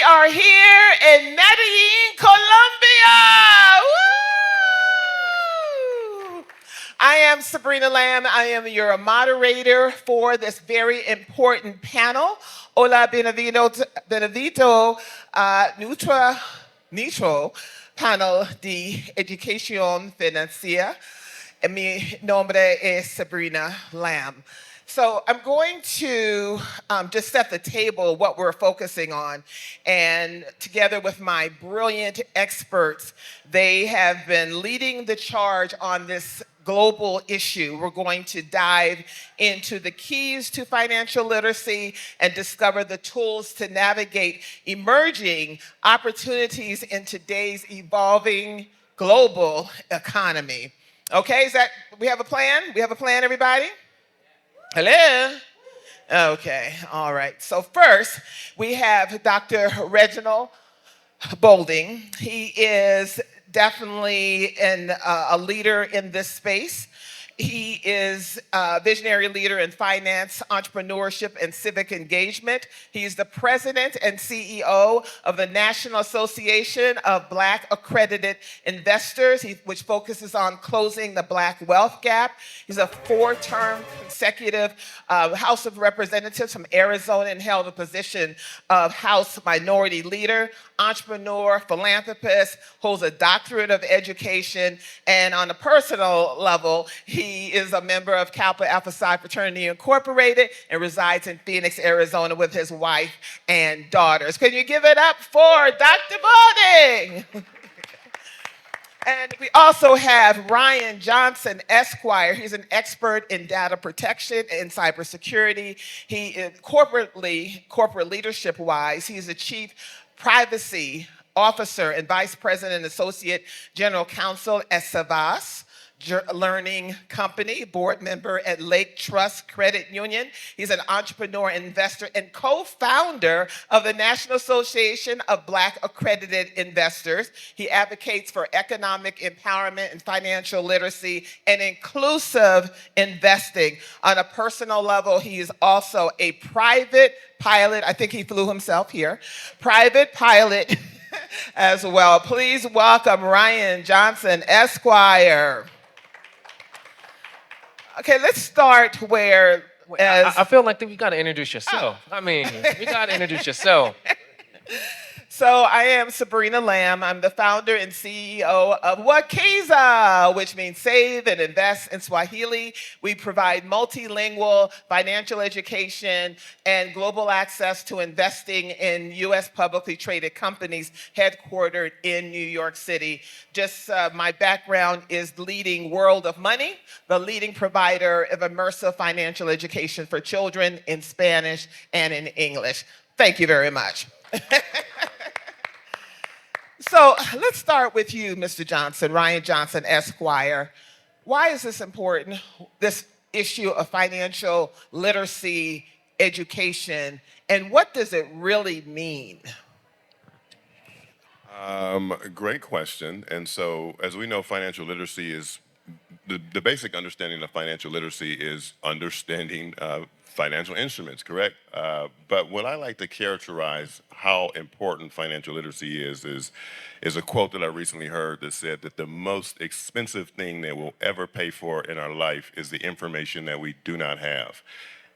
are here in Medellin, Colombia. Woo! I am Sabrina Lamb. I am your moderator for this very important panel. Hola, benedito, neutro panel de educación financiera. Mi nombre es Sabrina Lamb. So I'm going to just set the table, what we're focusing on. And together with my brilliant experts, they have been leading the charge on this global issue. We're going to dive into the keys to financial literacy and discover the tools to navigate emerging opportunities in today's evolving global economy. Okay, we have a plan? We have a plan, everybody? Hello? Okay, all right. So first, we have Dr. Reginald Boudin. He is definitely a leader in this space. He is a visionary leader in finance, entrepreneurship, and civic engagement. He's the president and CEO of the National Association of Black Accredited Investors, which focuses on closing the Black wealth gap. He's a four-term consecutive House of Representatives from Arizona and held the position of House Minority Leader, entrepreneur, philanthropist, holds a doctorate of education, and on a personal level, he is a member of Kappa Alpha Psi Fraternity Incorporated and resides in Phoenix, Arizona with his wife and daughters. Can you give it up for Dr. Boudin? And we also have Ryan Johnson, Esquire. He's an expert in data protection and cybersecurity. He is corporate leadership-wise, he's the chief privacy officer and vice president and associate general counsel at Savas Learning Company, board member at Lake Trust Credit Union. He's an entrepreneur, investor, and co-founder of the National Association of Black Accredited Investors. He advocates for economic empowerment and financial literacy and inclusive investing. On a personal level, he is also a private pilot. I think he flew himself here. Private pilot as well. Please welcome Ryan Johnson, Esquire. Okay, let's start where... I feel like we got to introduce yourself. I mean, you got to introduce yourself. So I am Sabrina Lamb. I'm the founder and CEO of Wakiza, which means save and invest in Swahili. We provide multilingual financial education and global access to investing in U.S. publicly traded companies headquartered in New York City. Just my background is leading World of Money, the leading provider of immersive financial education for children in Spanish and in English. Thank you very much. So let's start with you, Mr. Johnson, Ryan Johnson, Esquire. Why is this important, this issue of financial literacy education, and what does it really mean? Great question. And so, as we know, financial literacy is, the basic understanding of financial literacy is understanding financial instruments, correct? But what I like to characterize how important financial literacy is a quote that I recently heard that said that the most expensive thing that we'll ever pay for in our life is the information that we do not have.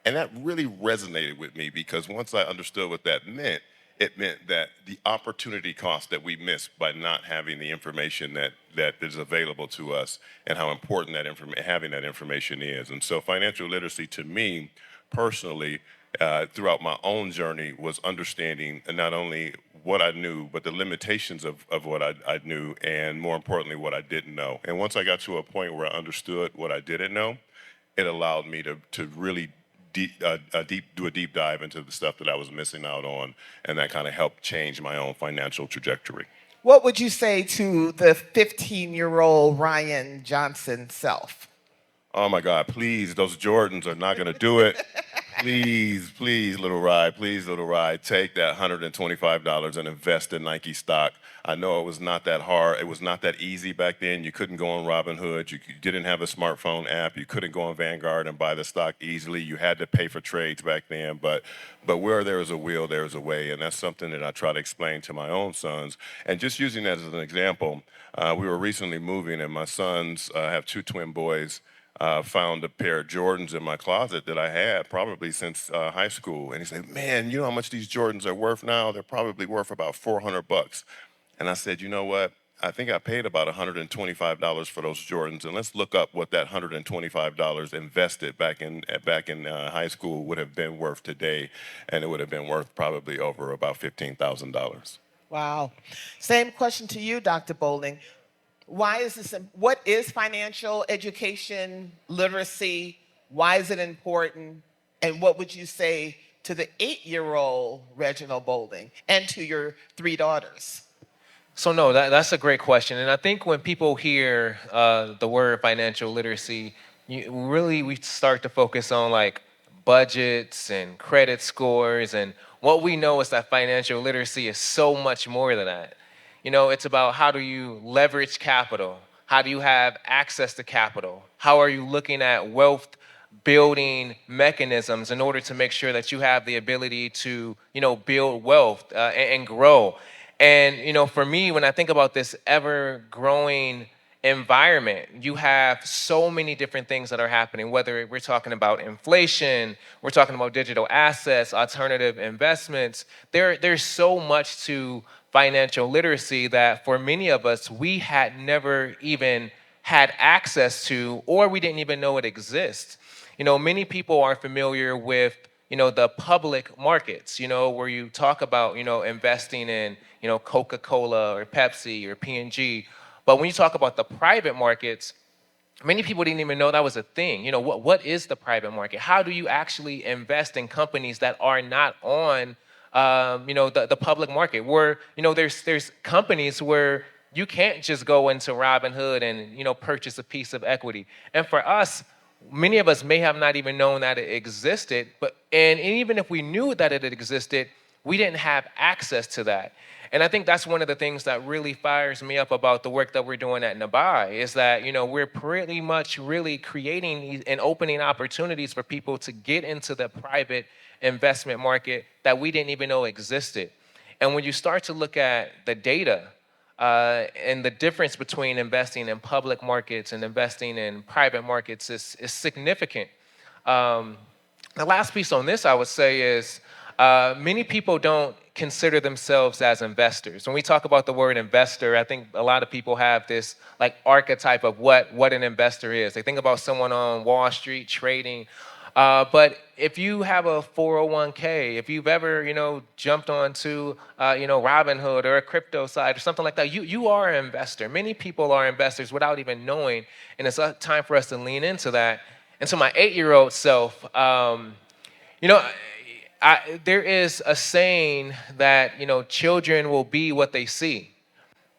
And that really resonated with me because once I understood what that meant, it meant that the opportunity cost that we miss by not having the information that is available to us and how important having that information is. And so financial literacy to me, personally, throughout my own journey was understanding not only what I knew, but the limitations of what I knew, and more importantly, what I didn't know. And once I got to a point where I understood what I didn't know, it allowed me to really do a deep dive into the stuff that I was missing out on, and that kind of helped change my own financial trajectory. What would you say to the 15-year-old Ryan Johnson self? Oh my God, please, those Jordans are not gonna do it. Please, little ride, take that $125 and invest in Nike stock. I know it was not that hard. It was not that easy back then. You couldn't go on Robinhood. You didn't have a smartphone app. You couldn't go on Vanguard and buy the stock easily. You had to pay for trades back then. But where there is a will, there is a way. And that's something that I try to explain to my own sons. And just using that as an example, we were recently moving, and my sons have two twin boys. Found a pair of Jordans in my closet that I had probably since high school. And he said, man, you know how much these Jordans are worth now? They're probably worth about $400. And I said, you know what? I think I paid about $125 for those Jordans, and let's look up what that $125 invested back in high school would have been worth today, and it would have been worth probably over about $15,000. Wow. Same question to you, Dr. Boudin. Why is this? What is financial education literacy? Why is it important? And what would you say to the 8-year-old Reginald Boudin and to your 3 daughters? So no, that's a great question. And I think when people hear the word financial literacy, we start to focus on like budgets and credit scores. And what we know is that financial literacy is so much more than that. You know, it's about how do you leverage capital? How do you have access to capital? How are you looking at wealth building mechanisms in order to make sure that you have the ability to, build wealth and grow? And, for me, when I think about this ever growing environment, you have so many different things that are happening, whether we're talking about inflation, we're talking about digital assets, alternative investments. There's so much to financial literacy that for many of us, we had never even had access to, or we didn't even know it exists. Many people are familiar with, the public markets, where you talk about, investing in, Coca-Cola or Pepsi or P&G. But when you talk about the private markets, many people didn't even know that was a thing. What is the private market? How do you actually invest in companies that are not on the public market, where, there's companies where you can't just go into Robinhood and, purchase a piece of equity. And for us, many of us may have not even known that it existed, and even if we knew that it existed, we didn't have access to that. And I think that's one of the things that really fires me up about the work that we're doing at NABAI is that, we're pretty much really creating and opening opportunities for people to get into the private investment market that we didn't even know existed. And when you start to look at the data and the difference between investing in public markets and investing in private markets is significant. The last piece on this I would say is many people don't consider themselves as investors. When we talk about the word investor, I think a lot of people have this like archetype of what an investor is. They think about someone on Wall Street trading. But if you have a 401k, if you've ever, jumped onto, Robinhood or a crypto site or something like that, you are an investor. Many people are investors without even knowing, and it's time for us to lean into that. And so my 8-year-old self, there is a saying that, children will be what they see.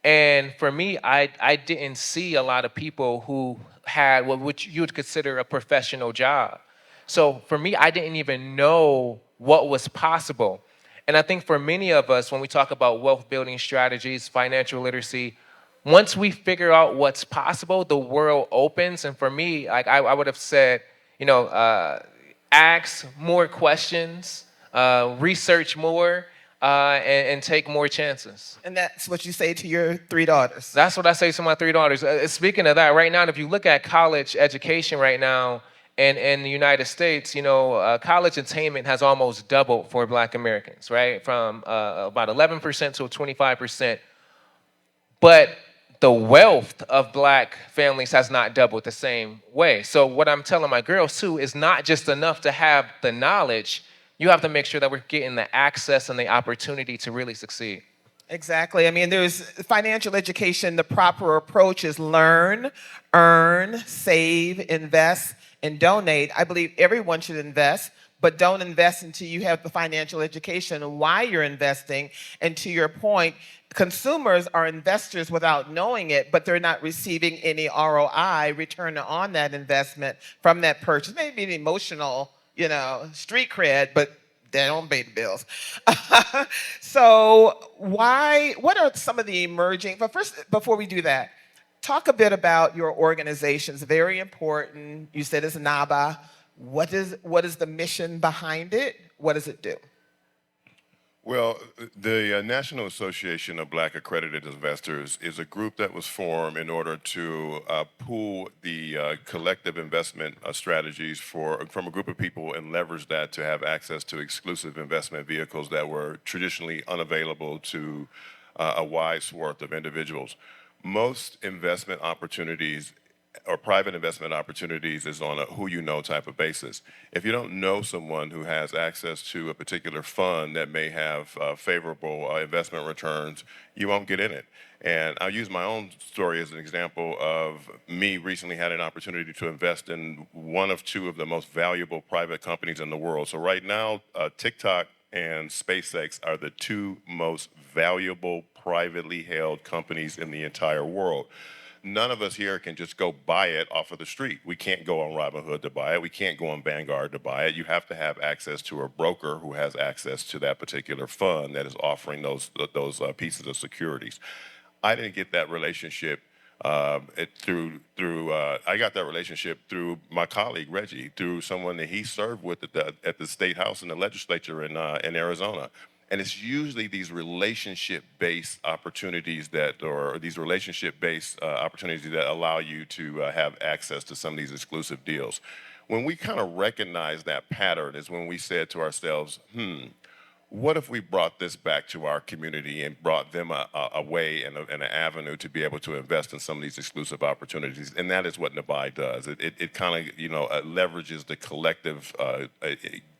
And for me, I didn't see a lot of people who had what you would consider a professional job. So for me, I didn't even know what was possible. And I think for many of us, when we talk about wealth building strategies, financial literacy, once we figure out what's possible, the world opens. And for me, like I would have said, ask more questions, research more, and take more chances. And that's what you say to your 3 daughters. That's what I say to my 3 daughters. Speaking of that, right now, if you look at college education right now in the United States, college attainment has almost doubled for Black Americans, right? From about 11% to 25%. But the wealth of Black families has not doubled the same way. So what I'm telling my girls too is not just enough to have the knowledge. You have to make sure that we're getting the access and the opportunity to really succeed. Exactly. I mean, there's financial education. The proper approach is learn, earn, save, invest, and donate. I believe everyone should invest, but don't invest until you have the financial education and why you're investing. And to your point, consumers are investors without knowing it, but they're not receiving any ROI, return on that investment from that purchase. Maybe an emotional street cred, but they don't pay the bills. So what are some of the emerging, but first, before we do that, talk a bit about your organizations. Very important. You said it's NABAI. What is the mission behind it? What does it do? Well, the National Association of Black Accredited Investors is a group that was formed in order to pool the collective investment strategies from a group of people and leverage that to have access to exclusive investment vehicles that were traditionally unavailable to a wide swath of individuals. Most investment opportunities or private investment opportunities is on a who you know type of basis. If you don't know someone who has access to a particular fund that may have favorable investment returns, you won't get in it. And I'll use my own story as an example of me recently had an opportunity to invest in one of two of the most valuable private companies in the world. So right now, TikTok and SpaceX are the two most valuable privately held companies in the entire world. None of us here can just go buy it off of the street. We can't go on Robinhood to buy it. We can't go on Vanguard to buy it. You have to have access to a broker who has access to that particular fund that is offering those pieces of securities. I didn't get that relationship I got that relationship through my colleague Reggie, through someone that he served with at the state house and the legislature in Arizona. And it's usually these relationship-based opportunities that allow you to have access to some of these exclusive deals. When we kind of recognize that pattern is when we said to ourselves, what if we brought this back to our community and brought them a way and an avenue to be able to invest in some of these exclusive opportunities? And that is what NABAI does. It kind of leverages the collective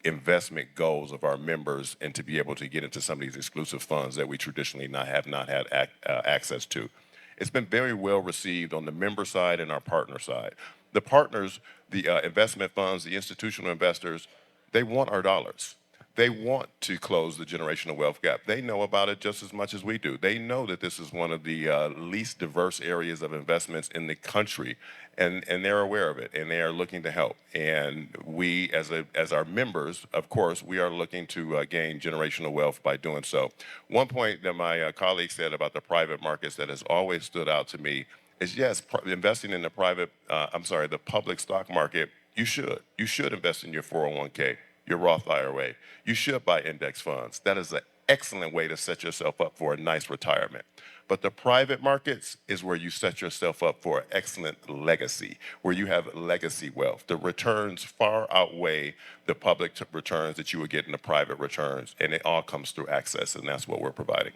investment goals of our members and to be able to get into some of these exclusive funds that we traditionally have not had access to. It's been very well received on the member side and our partner side. The partners, the investment funds, the institutional investors, they want our dollars. They want to close the generational wealth gap. They know about it just as much as we do. They know that this is one of the least diverse areas of investments in the country, and they're aware of it, and they are looking to help. And we, as our members, of course, we are looking to gain generational wealth by doing so. One point that my colleague said about the private markets that has always stood out to me is, yes, investing in the public stock market, you should invest in your 401k. Your Roth IRA. You should buy index funds. That is an excellent way to set yourself up for a nice retirement. But the private markets is where you set yourself up for an excellent legacy, where you have legacy wealth. The returns far outweigh the public returns that you would get in the private returns, and it all comes through access, and that's what we're providing.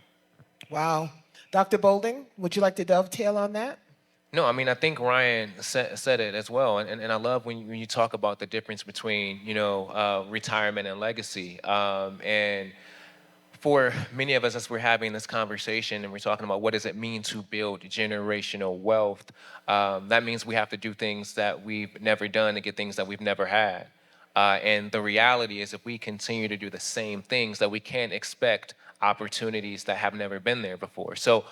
Wow. Dr. Boudin, would you like to dovetail on that? No, I mean, I think Ryan said it as well, and I love when you talk about the difference between retirement and legacy. And for many of us, as we're having this conversation and we're talking about what does it mean to build generational wealth, that means we have to do things that we've never done to get things that we've never had. And the reality is, if we continue to do the same things, that we can't expect opportunities that have never been there before. So,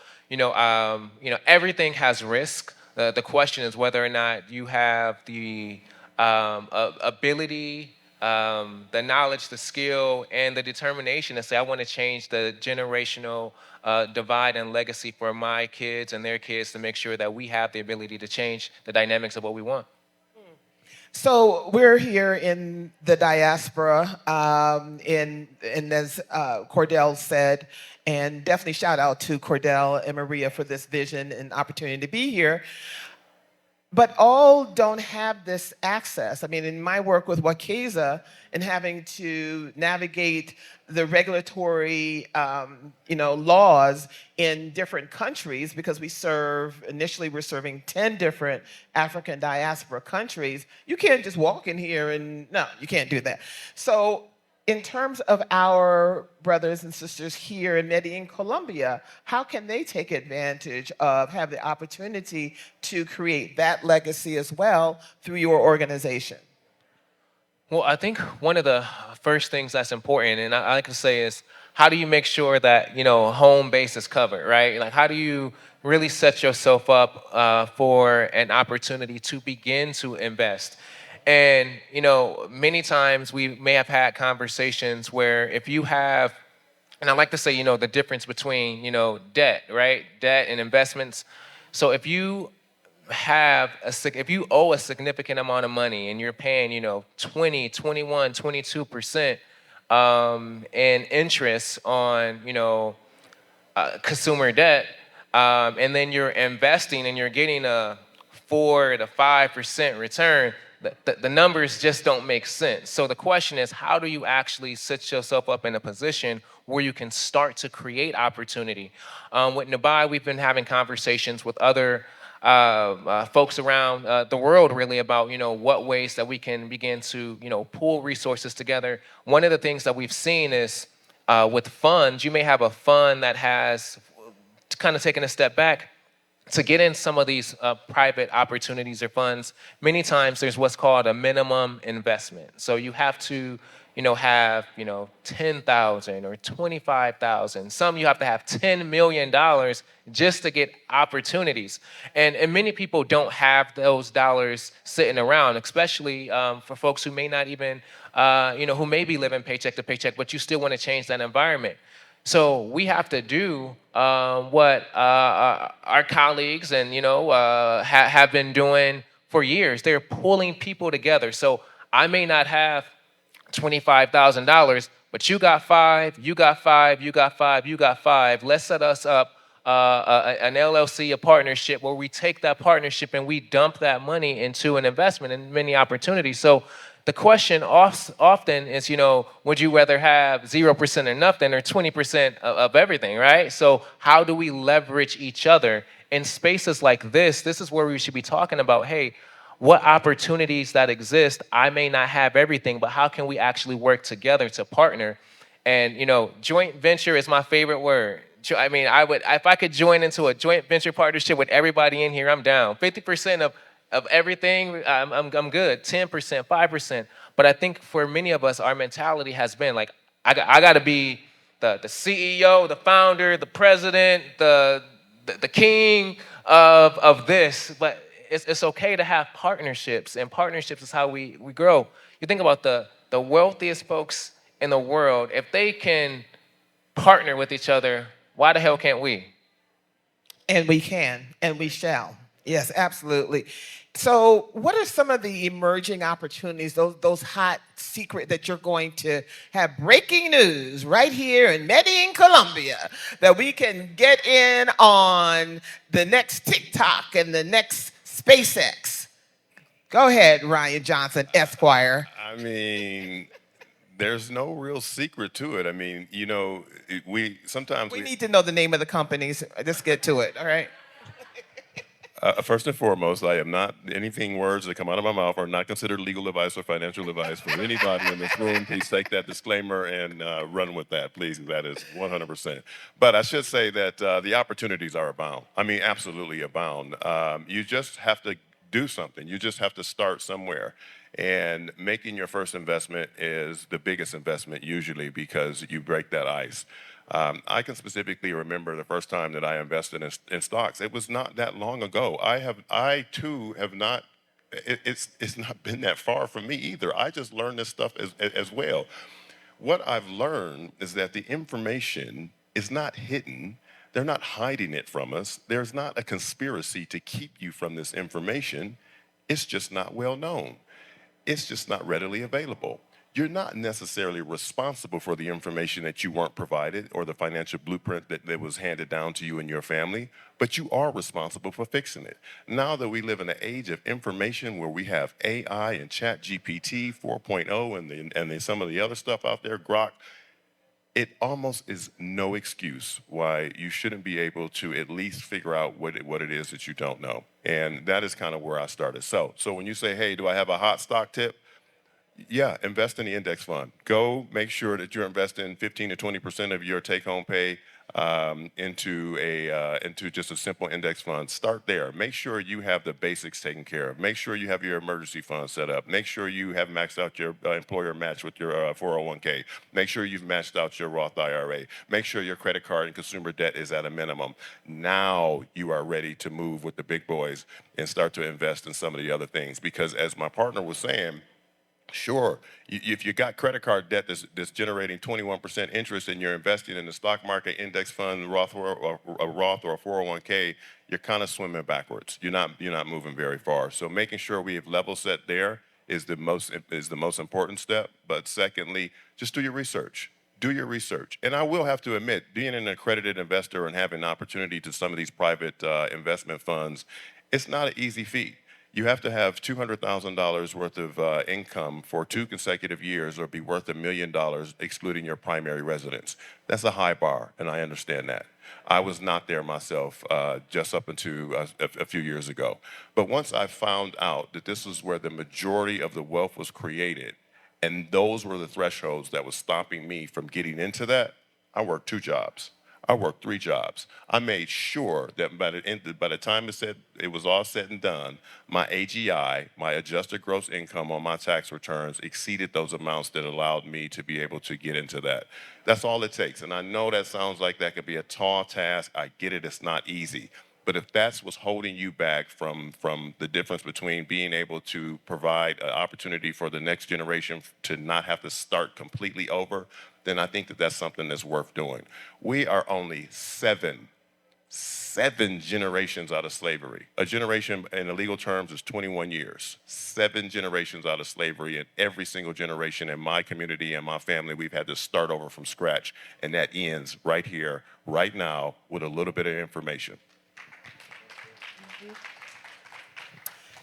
everything has risk. The question is whether or not you have the ability, the knowledge, the skill, and the determination to say, I want to change the generational divide and legacy for my kids and their kids, to make sure that we have the ability to change the dynamics of what we want. So we're here in the diaspora, and as Cordell said, and definitely shout out to Cordell and Maria for this vision and opportunity to be here. But all don't have this access. I mean, in my work with Wakeza and having to navigate the regulatory, laws in different countries, because initially we're serving 10 different African diaspora countries. You can't just walk in here no, you can't do that. So in terms of our brothers and sisters here in Medellin, Colombia, how can they take advantage of, have the opportunity to create that legacy as well through your organization? Well, I think one of the first things that's important, and I can say, is how do you make sure that home base is covered, right? Like, how do you really set yourself up for an opportunity to begin to invest? And, many times we may have had conversations where if you have, and I like to say, the difference between, debt, right? Debt and investments. So if you owe a significant amount of money and you're paying, 20, 21, 22% in interest on, consumer debt, and then you're investing and you're getting a 4 to 5% return, the numbers just don't make sense. So the question is, how do you actually set yourself up in a position where you can start to create opportunity? With NABAI, we've been having conversations with other folks around the world really about what ways that we can begin to pool resources together. One of the things that we've seen is with funds, you may have a fund that has kind of taken a step back to get in some of these private opportunities or funds. Many times there's what's called a minimum investment. So you have to have 10,000 or 25,000. Some you have to have $10 million just to get opportunities. And many people don't have those dollars sitting around, especially for folks who may not even, who may be living paycheck to paycheck, but you still want to change that environment. So we have to do what our colleagues and have been doing for years. They're pulling people together. So I may not have $25,000, but you got five, you got five, you got five, you got five. Let's set us up an LLC, a partnership where we take that partnership and we dump that money into an investment and many opportunities. So the question often is, would you rather have 0% or nothing or 20% of everything, right? So how do we leverage each other? In spaces like this is where we should be talking about, hey, what opportunities that exist? I may not have everything, but how can we actually work together to partner? And, joint venture is my favorite word. I mean, if I could join into a joint venture partnership with everybody in here, I'm down. 50% of everything, I'm good. 10%, 5%. But I think for many of us, our mentality has been like, I got to be the CEO, the founder, the president, the king of this. But it's okay to have partnerships, and partnerships is how we grow. You think about the wealthiest folks in the world. If they can partner with each other, why the hell can't we? And we can, and we shall. Yes, absolutely. So, what are some of the emerging opportunities, those hot secret that you're going to have breaking news right here in Medellin, Colombia, that we can get in on the next TikTok and the next SpaceX? Go ahead, Ryan Johnson, Esquire. I mean, there's no real secret to it. I mean, we sometimes We need to know the name of the companies. Let's get to it, all right? First and foremost, I am not, anything words that come out of my mouth are not considered legal advice or financial advice for anybody in this room. Please take that disclaimer and run with that, please. That is 100%. But I should say that the opportunities are abound. I mean, absolutely abound. You just have to do something. You just have to start somewhere. And making your first investment is the biggest investment usually because you break that ice. I can specifically remember the first time that I invested in stocks. It was not that long ago. I too have not. It's not been that far from me either. I just learned this stuff as well. What I've learned is that the information is not hidden. They're not hiding it from us. There's not a conspiracy to keep you from this information. It's just not well known. It's just not readily available. You're not necessarily responsible for the information that you weren't provided or the financial blueprint that was handed down to you and your family, but you are responsible for fixing it. Now that we live in an age of information where we have AI and Chat GPT 4.0 and then some of the other stuff out there, Grok, it almost is no excuse why you shouldn't be able to at least figure out what it is that you don't know. And that is kind of where I started. So when you say, hey, do I have a hot stock tip? Yeah, invest in the index fund. Go make sure that you're investing 15 to 20% of your take-home pay into just a simple index fund, start there. Make sure you have the basics taken care of. Make sure you have your emergency fund set up. Make sure you have maxed out your employer match with your 401k. Make sure you've matched out your Roth IRA. Make sure your credit card and consumer debt is at a minimum. Now you are ready to move with the big boys and start to invest in some of the other things. Because as my partner was saying, sure, if you got credit card debt that's generating 21% interest and you're investing in the stock market, index fund, Roth or a 401k, you're kind of swimming backwards. You're not moving very far. So making sure we have level set there is the most important step. But secondly, just do your research. Do your research. And I will have to admit, being an accredited investor and having an opportunity to some of these private investment funds, it's not an easy feat. You have to have $200,000 worth of income for 2 consecutive years or be worth $1 million excluding your primary residence. That's a high bar, and I understand that. I was not there myself just up until a few years ago. But once I found out that this was where the majority of the wealth was created, and those were the thresholds that was stopping me from getting into that, I worked 2 jobs. I worked 3 jobs. I made sure that by the time it was all said and done, my AGI, my adjusted gross income on my tax returns exceeded those amounts that allowed me to be able to get into that. That's all it takes. And I know that sounds like that could be a tall task. I get it, it's not easy. But if that's what's holding you back from the difference between being able to provide an opportunity for the next generation to not have to start completely over, then I think that that's something that's worth doing. We are only seven generations out of slavery. A generation in the legal terms is 21 years. 7 generations out of slavery, and every single generation in my community and my family, we've had to start over from scratch. And that ends right here, right now, with a little bit of information.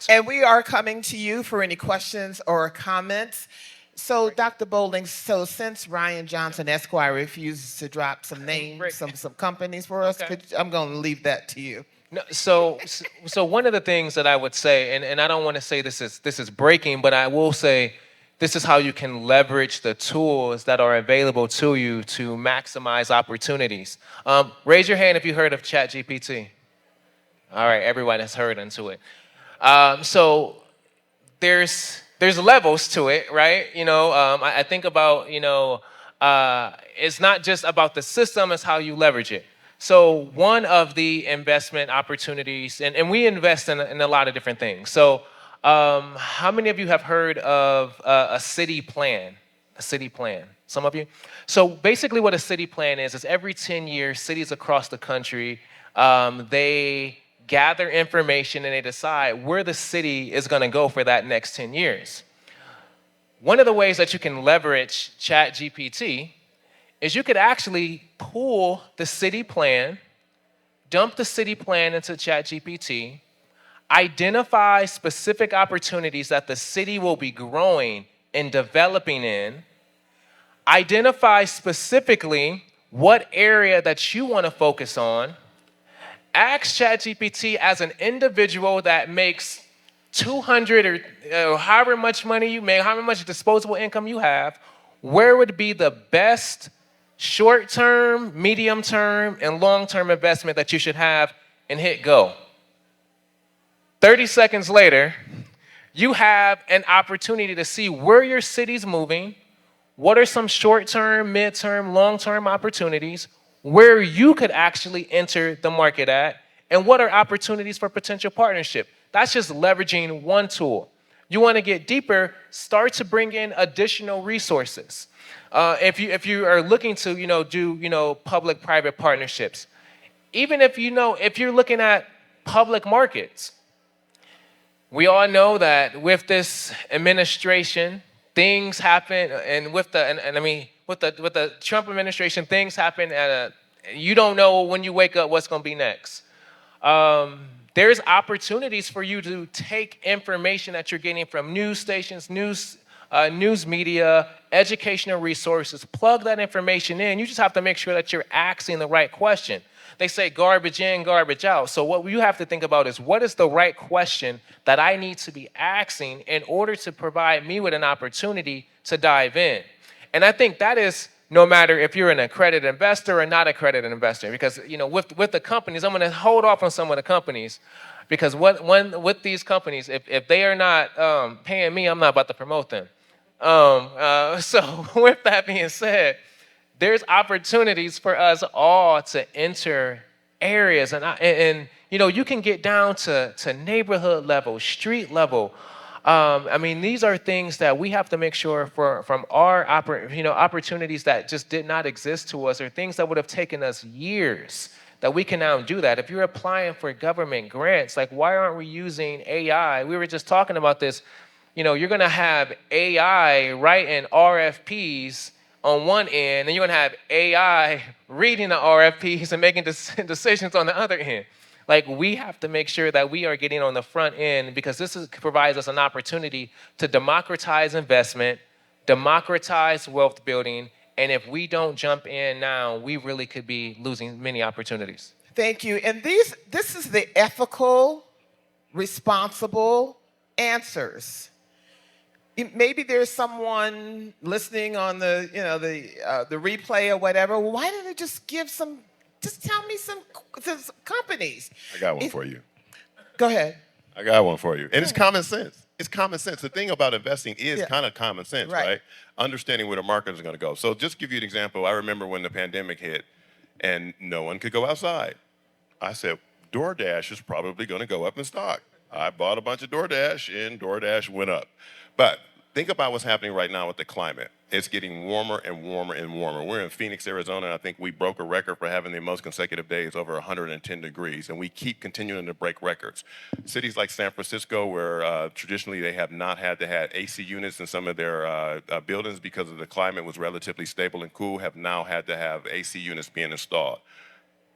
And we are coming to you for any questions or comments. So, Dr. Boudin, so since Ryan Johnson Esquire refuses to drop some names, some companies for us, I'm going to leave that to you. No, so one of the things that I would say, and I don't want to say this is breaking, but I will say this is how you can leverage the tools that are available to you to maximize opportunities. Raise your hand if you heard of ChatGPT. All right, everyone has heard into it. So there's levels to it, right? I think about, it's not just about the system, it's how you leverage it. So one of the investment opportunities, and we invest in a lot of different things. So how many of you have heard of a city plan? A city plan? Some of you? So basically what a city plan is every 10 years, cities across the country, they gather information and they decide where the city is going to go for that next 10 years. One of the ways that you can leverage ChatGPT is you could actually pull the city plan, dump the city plan into ChatGPT, identify specific opportunities that the city will be growing and developing in, identify specifically what area that you want to focus on, ask ChatGPT as an individual that makes 200 or however much money you make, however much disposable income you have, where would be the best short-term, medium-term, and long-term investment that you should have, and hit go. 30 seconds later, you have an opportunity to see where your city's moving, what are some short-term, mid-term, long-term opportunities, where you could actually enter the market at, and what are opportunities for potential partnership. That's just leveraging one tool. You want to get deeper, start to bring in additional resources. If you are looking to do public-private partnerships, even if you're looking at public markets, we all know that with this administration, things happen, and with the Trump administration, things happen you don't know when you wake up what's going to be next. There's opportunities for you to take information that you're getting from news stations, news media, educational resources, plug that information in. You just have to make sure that you're asking the right question. They say garbage in, garbage out. So what you have to think about is, what is the right question that I need to be asking in order to provide me with an opportunity to dive in? And I think that is no matter if you're an accredited investor or not accredited investor. Because with the companies, I'm going to hold off on some of the companies, because with these companies, if they are not paying me, I'm not about to promote them. So with that being said, there's opportunities for us all to enter areas, and you can get down to neighborhood level, street level. I mean, these are things that we have to make sure from our opportunities that just did not exist to us, or things that would have taken us years, that we can now do that. If you're applying for government grants, like, why aren't we using AI? We were just talking about this. You're going to have AI writing RFPs on one end, and you're going to have AI reading the RFPs and making decisions on the other end. Like, we have to make sure that we are getting on the front end, because provides us an opportunity to democratize investment, democratize wealth building, and if we don't jump in now, we really could be losing many opportunities. Thank you. And this is the ethical, responsible answers. Maybe there's someone listening on the replay or whatever. Why didn't they just tell me some companies? I got one for you. Go ahead. I got one for you. And it's common sense. It's common sense. The thing about investing is kind of common sense, right? Understanding where the market is going to go. So just give you an example. I remember when the pandemic hit and no one could go outside. I said, DoorDash is probably going to go up in stock. I bought a bunch of DoorDash and DoorDash went up. But think about what's happening right now with the climate. It's getting warmer and warmer and warmer. We're in Phoenix, Arizona, and I think we broke a record for having the most consecutive days over 110 degrees, and we keep continuing to break records. Cities like San Francisco, where traditionally they have not had to have AC units in some of their buildings because of the climate was relatively stable and cool, have now had to have AC units being installed.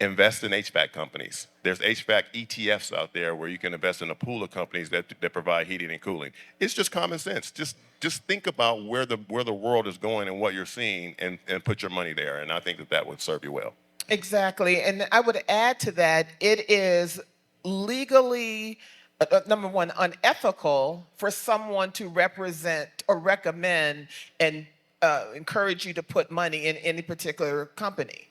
Invest in HVAC companies. There's HVAC ETFs out there where you can invest in a pool of companies that provide heating and cooling. It's just common sense. Just think about where the world is going and what you're seeing, and put your money there. And I think that would serve you well. Exactly. And I would add to that, it is legally, number one, unethical for someone to represent or recommend and encourage you to put money in any particular company.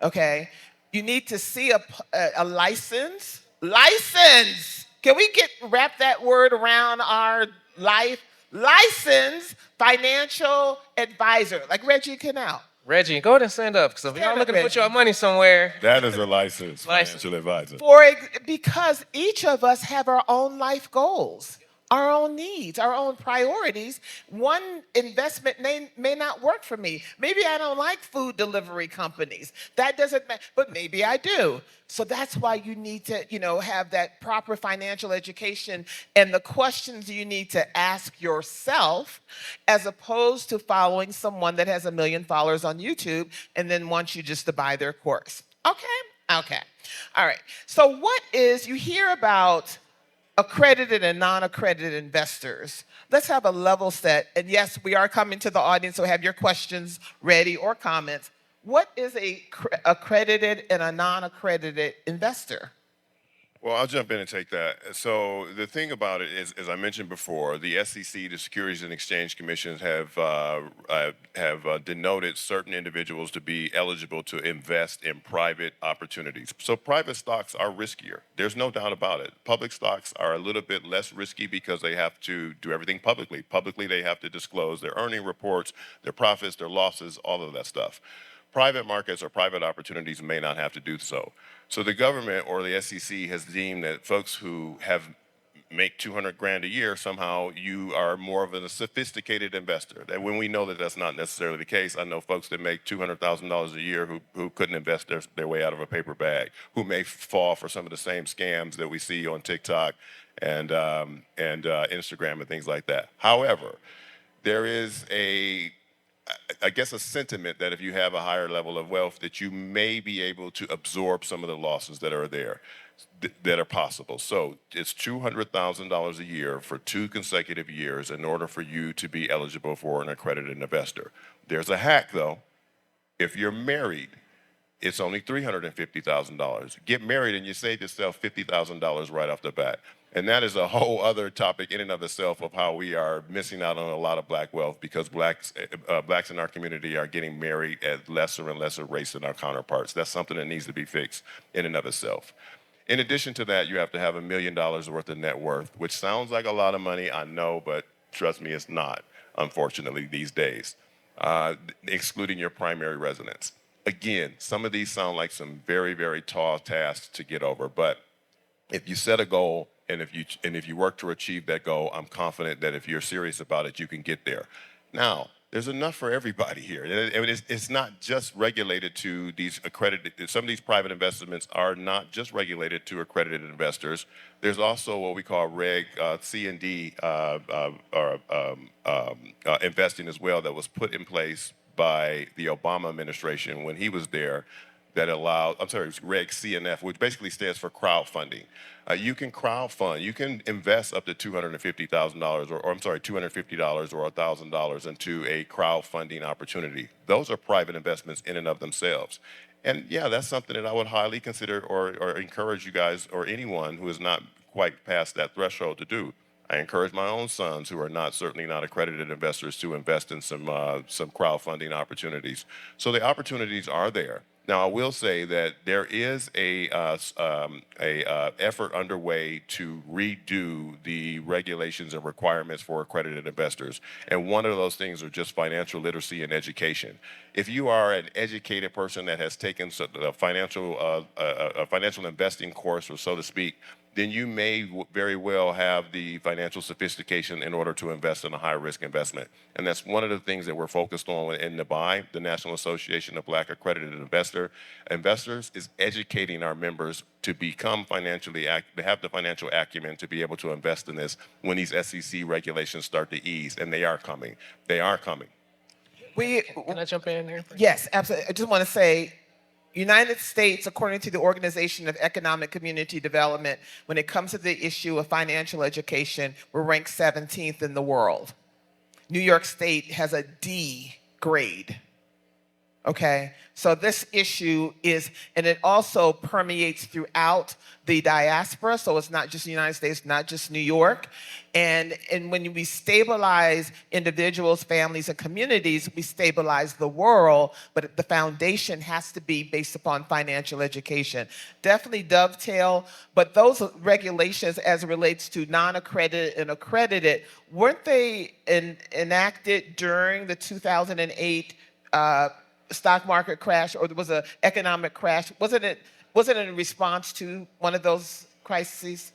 Okay? You need to see a license. License! Can we wrap that word around our life? Licensed financial advisor, like Reggie Canal. Reggie, go ahead and stand up, because if y'all looking to put your money somewhere. That is a licensed financial advisor. Because each of us have our own life goals, our own needs, our own priorities. One investment may not work for me. Maybe I don't like food delivery companies. That doesn't matter, but maybe I do. So that's why you need to, have that proper financial education and the questions you need to ask yourself, as opposed to following someone that has 1 million followers on YouTube and then wants you just to buy their course. Okay. All right. So you hear about accredited and non-accredited investors. Let's have a level set. And yes, we are coming to the audience, so have your questions ready or comments. What is a accredited and a non-accredited investor? Well, I'll jump in and take that. So the thing about it is, as I mentioned before, the SEC, the Securities and Exchange Commission, have denoted certain individuals to be eligible to invest in private opportunities. So private stocks are riskier. There's no doubt about it. Public stocks are a little bit less risky because they have to do everything publicly. Publicly, they have to disclose their earning reports, their profits, their losses, all of that stuff. Private markets or private opportunities may not have to do so. So the government or the SEC has deemed that folks who make 200 grand a year, somehow you are more of a sophisticated investor. That when we know that that's not necessarily the case. I know folks that make $200,000 a year who couldn't invest their way out of a paper bag, who may fall for some of the same scams that we see on TikTok and Instagram and things like that. However, there is a sentiment that if you have a higher level of wealth, that you may be able to absorb some of the losses that are there, that are possible. So it's $200,000 a year for 2 consecutive years in order for you to be eligible for an accredited investor. There's a hack, though. If you're married, it's only $350,000. Get married and you save yourself $50,000 right off the bat. And that is a whole other topic in and of itself of how we are missing out on a lot of black wealth because blacks in our community are getting married at lesser and lesser rates than our counterparts. That's something that needs to be fixed in and of itself. In addition to that, you have to have $1 million worth of net worth, which sounds like a lot of money, I know, but trust me, it's not, unfortunately, these days, excluding your primary residence. Again, some of these sound like some very, very tall tasks to get over, but if you set a goal and if you work to achieve that goal, I'm confident that if you're serious about it, you can get there. Now, there's enough for everybody here. It's not just regulated to these accredited, some of these private investments are not just regulated to accredited investors. There's also what we call Reg C and D investing as well that was put in place by the Obama administration when he was there that allowed, I'm sorry, Reg C and F, which basically stands for crowdfunding. You can crowdfund, you can invest up to $250,000 or I'm sorry, $250 or $1,000 into a crowdfunding opportunity. Those are private investments in and of themselves. And yeah, that's something that I would highly consider or encourage you guys or anyone who is not quite past that threshold to do. I encourage my own sons who are certainly not accredited investors to invest in some crowdfunding opportunities. So the opportunities are there. Now, I will say that there is a effort underway to redo the regulations and requirements for accredited investors. And one of those things are just financial literacy and education. If you are an educated person that has taken a financial investing course, or so to speak, then you may very well have the financial sophistication in order to invest in a high-risk investment. And that's one of the things that we're focused on in NABAI, the National Association of Black Accredited Investors, is educating our members to become to have the financial acumen to be able to invest in this when these SEC regulations start to ease, and they are coming. They are coming. Can I jump in here? Yes, absolutely. I just want to say, United States, according to the Organization of Economic Community Development, when it comes to the issue of financial education, we're ranked 17th in the world. New York State has a D grade. Okay, so this issue is, and it also permeates throughout the diaspora, so it's not just the United States, not just New York. And when we stabilize individuals, families, and communities, we stabilize the world, but the foundation has to be based upon financial education. Definitely dovetail, but those regulations as it relates to non-accredited and accredited, weren't they enacted during the 2008 stock market crash, or there was an economic crash? Wasn't it in response to one of those crises?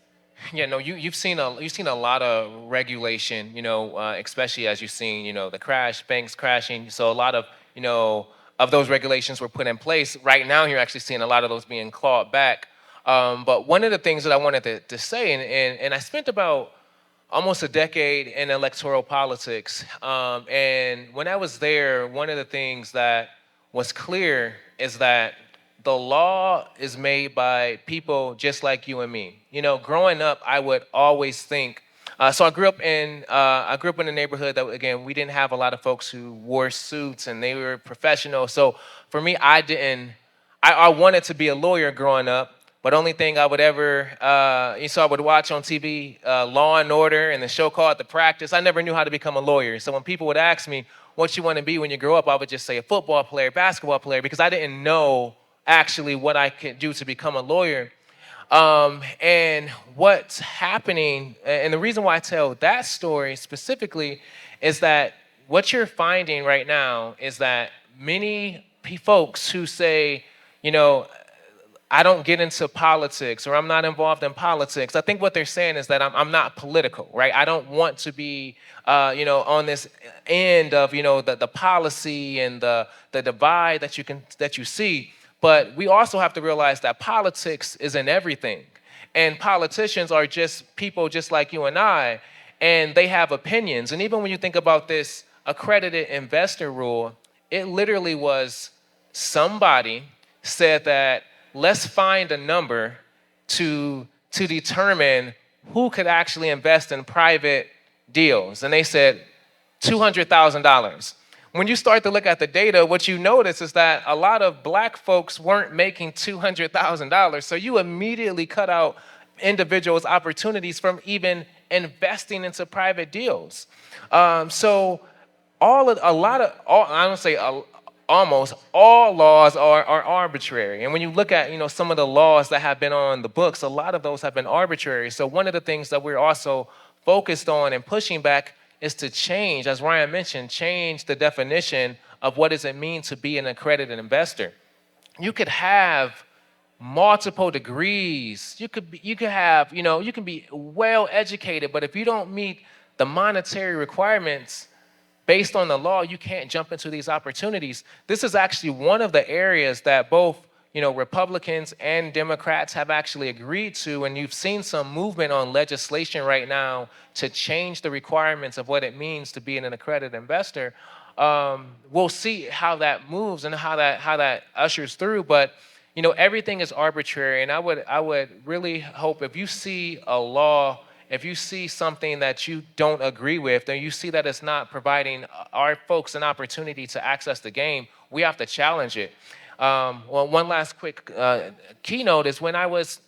Yeah, no, you've seen a lot of regulation, especially as you've seen, the crash, banks crashing. So a lot of, of those regulations were put in place. Right now, you're actually seeing a lot of those being clawed back. But one of the things that I wanted to say, and I spent about almost a decade in electoral politics. And when I was there, one of the things that was clear is that the law is made by people just like you and me. Growing up, I would always think. So I grew up in a neighborhood that, again, we didn't have a lot of folks who wore suits and they were professional. So for me, I wanted to be a lawyer growing up. But only thing I would ever, I would watch on TV, Law and Order and the show called The Practice. I never knew how to become a lawyer. So when people would ask me what you want to be when you grow up, I would just say a football player, basketball player, because I didn't know actually what I could do to become a lawyer. And what's happening, and the reason why I tell that story specifically is that what you're finding right now is that many folks who say, I don't get into politics, or I'm not involved in politics. I think what they're saying is that I'm not political, right? I don't want to be, on this end of, the policy and the divide that you see. But we also have to realize that politics is in everything, and politicians are just people just like you and I, and they have opinions. And even when you think about this accredited investor rule, it literally was somebody said that, let's find a number to determine who could actually invest in private deals. And they said $200,000. when you start to look at the data, what you notice is that a lot of black folks weren't making $200,000. So you immediately cut out individuals' opportunities from even investing into private deals. So I don't say almost all laws are arbitrary. And when you look at, some of the laws that have been on the books, a lot of those have been arbitrary. So one of the things that we're also focused on and pushing back is to change, as Ryan mentioned, change the definition of what does it mean to be an accredited investor. You could have multiple degrees. You could have, you can be well educated, but if you don't meet the monetary requirements based on the law, you can't jump into these opportunities. This is actually one of the areas that both, Republicans and Democrats have actually agreed to, and you've seen some movement on legislation right now to change the requirements of what it means to be an accredited investor. We'll see how that moves and how that ushers through, but everything is arbitrary, and I would really hope if you see a law, if you see something that you don't agree with, then you see that it's not providing our folks an opportunity to access the game, we have to challenge it. Well, one last quick keynote is when I was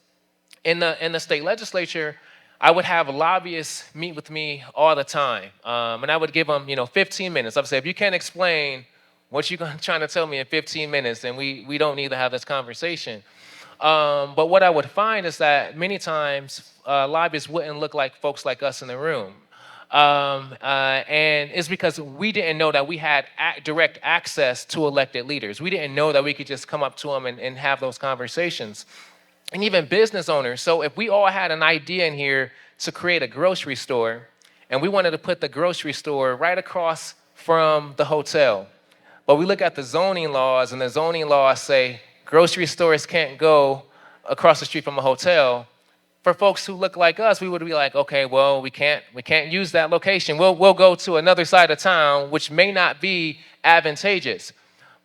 in the state legislature, I would have lobbyists meet with me all the time, and I would give them 15 minutes. I would say, if you can't explain what you're trying to tell me in 15 minutes, then we don't need to have this conversation. But what I would find is that many times lobbyists wouldn't look like folks like us in the room. And it's because we didn't know that we had direct access to elected leaders. We didn't know that we could just come up to them and have those conversations. And even business owners. So if we all had an idea in here to create a grocery store, and we wanted to put the grocery store right across from the hotel, but we look at the zoning laws, and the zoning laws say grocery stores can't go across the street from a hotel. For folks who look like us, we would be like, okay, well, we can't use that location. We'll go to another side of town, which may not be advantageous.